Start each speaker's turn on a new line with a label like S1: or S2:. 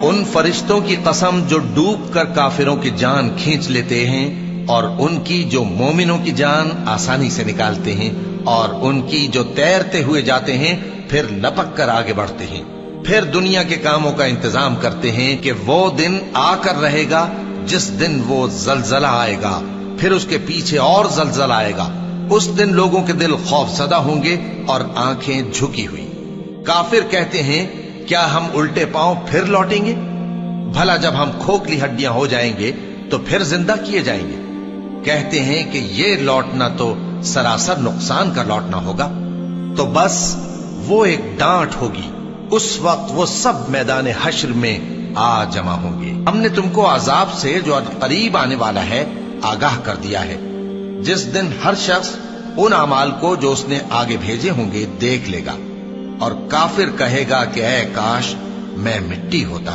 S1: उन फरिश्तों की कसम जो डूब कर काफिरों की जान खींच लेते हैं, और उनकी जो मोमिनों की जान आसानी से निकालते हैं, और उनकी जो तैरते हुए जाते हैं फिर लपक कर आगे बढ़ते हैं। फिर दुनिया के कामों का इंतजाम करते हैं कि वो दिन आकर रहेगा जिस दिन वो जलजला आएगा, फिर उसके पीछे और जलजला आएगा। उस दिन लोगों के दिल खौफसदा होंगे और आंखें झुकी हुई। काफिर कहते हैं, क्या हम उल्टे पांव फिर लौटेंगे? भला जब हम खोखली हड्डियां हो जाएंगे तो फिर जिंदा किए जाएंगे? कहते हैं कि ये लौटना तो सरासर नुकसान का लौटना होगा। तो बस वो एक डांट होगी, उस वक्त वो सब मैदान हश्र में आ जमा होंगे। हमने तुमको अजाब से जो करीब आने वाला है आगाह कर दिया है, जिस दिन हर शख्स उन अमाल को जो उसने आगे भेजे होंगे देख लेगा, और काफिर कहेगा कि ऐ काश मैं मिट्टी होता।